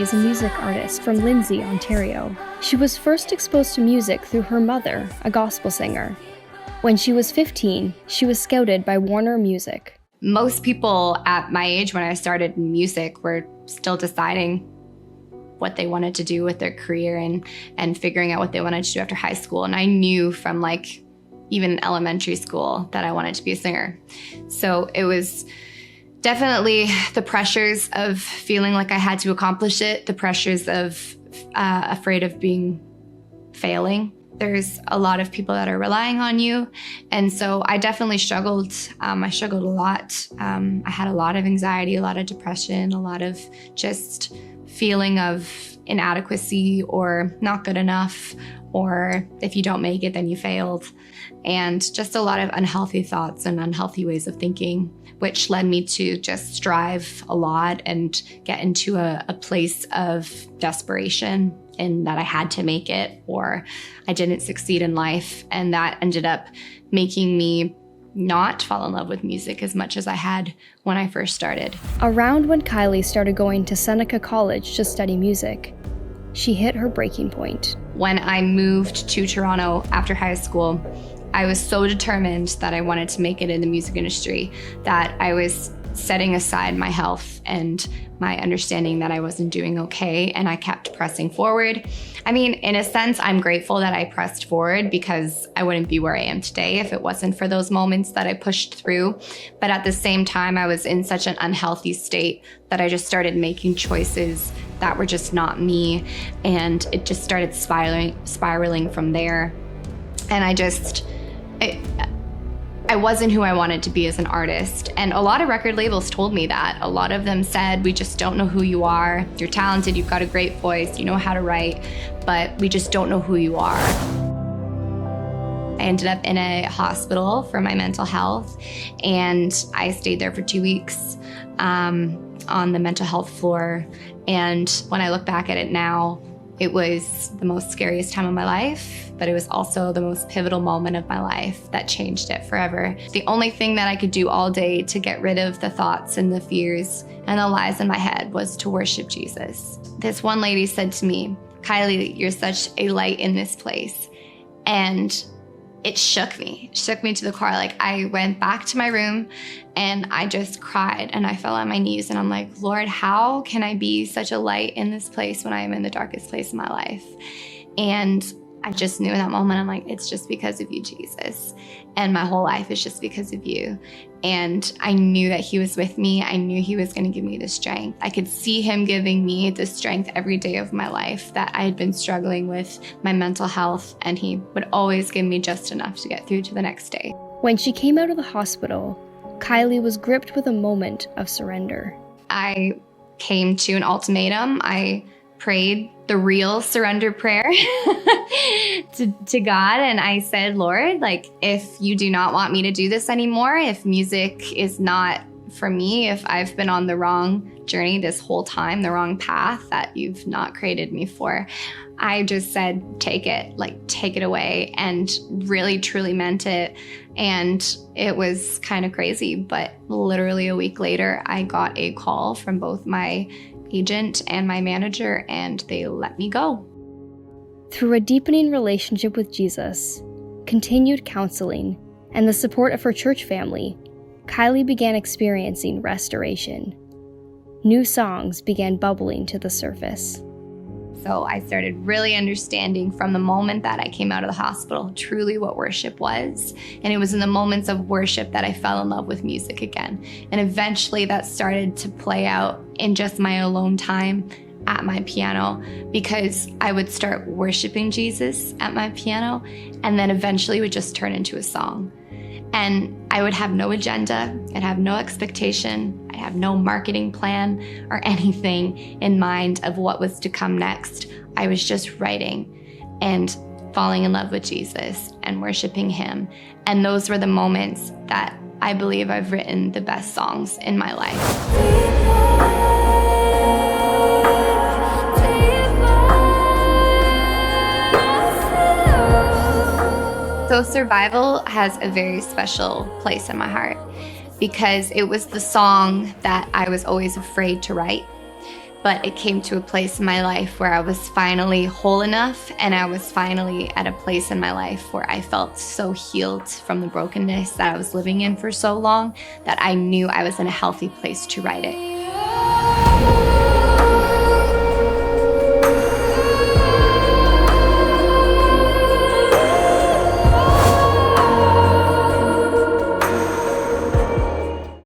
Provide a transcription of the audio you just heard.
is a music artist from Lindsay, Ontario. She was first exposed to music through her mother, a gospel singer. When she was 15, she was scouted by Warner Music. Most people at my age when I started music were still deciding what they wanted to do with their career and figuring out what they wanted to do after high school. And I knew from even elementary school that I wanted to be a singer. So it was definitely the pressures of feeling like I had to accomplish it, the pressures of afraid of failing. There's a lot of people that are relying on you. And so I definitely struggled. I struggled a lot. I had a lot of anxiety, a lot of depression, a lot of just feeling of inadequacy or not good enough, or if you don't make it, then you failed. And just a lot of unhealthy thoughts and unhealthy ways of thinking, which led me to just strive a lot and get into a place of desperation in that I had to make it or I didn't succeed in life. And that ended up making me not fall in love with music as much as I had when I first started. Around when Kylie started going to Seneca College to study music, she hit her breaking point. When I moved to Toronto after high school, I was so determined that I wanted to make it in the music industry that I was setting aside my health and my understanding that I wasn't doing okay, and I kept pressing forward. I mean, in a sense, I'm grateful that I pressed forward because I wouldn't be where I am today if it wasn't for those moments that I pushed through. But at the same time, I was in such an unhealthy state that I just started making choices that were just not me, and it just started spiraling from there. And I wasn't who I wanted to be as an artist. And a lot of record labels told me that. A lot of them said, we just don't know who you are. You're talented, you've got a great voice, you know how to write, but we just don't know who you are. I ended up in a hospital for my mental health, and I stayed there for 2 weeks on the mental health floor. And when I look back at it now, it was the most scariest time of my life, but it was also the most pivotal moment of my life that changed it forever. The only thing that I could do all day to get rid of the thoughts and the fears and the lies in my head was to worship Jesus. This one lady said to me, "Kylie, you're such a light in this place." And it shook me to the core. I went back to my room and I just cried and I fell on my knees and I'm like, Lord, how can I be such a light in this place when I am in the darkest place in my life? And I just knew in that moment, I'm like, it's just because of you, Jesus. And my whole life is just because of you. And I knew that he was with me. I knew he was going to give me the strength. I could see him giving me the strength every day of my life that I had been struggling with my mental health. And he would always give me just enough to get through to the next day. When she came out of the hospital, Kylie was gripped with a moment of surrender. I came to an ultimatum. I prayed the real surrender prayer to God. And I said, Lord, if you do not want me to do this anymore, if music is not for me, if I've been on the wrong journey this whole time, the wrong path that you've not created me for, I just said, take it away, and really, truly meant it. And it was kind of crazy, but literally a week later, I got a call from both my agent and my manager, and they let me go. Through a deepening relationship with Jesus, continued counseling, and the support of her church family, Kylie began experiencing restoration. New songs began bubbling to the surface. So I started really understanding from the moment that I came out of the hospital truly what worship was. And it was in the moments of worship that I fell in love with music again. And eventually that started to play out in just my alone time at my piano, because I would start worshiping Jesus at my piano, and then eventually it would just turn into a song. And I would have no agenda, I'd have no expectation, I'd have no marketing plan or anything in mind of what was to come next. I was just writing and falling in love with Jesus and worshiping him. And those were the moments that I believe I've written the best songs in my life. So Survival has a very special place in my heart because it was the song that I was always afraid to write. But it came to a place in my life where I was finally whole enough, and I was finally at a place in my life where I felt so healed from the brokenness that I was living in for so long that I knew I was in a healthy place to write it.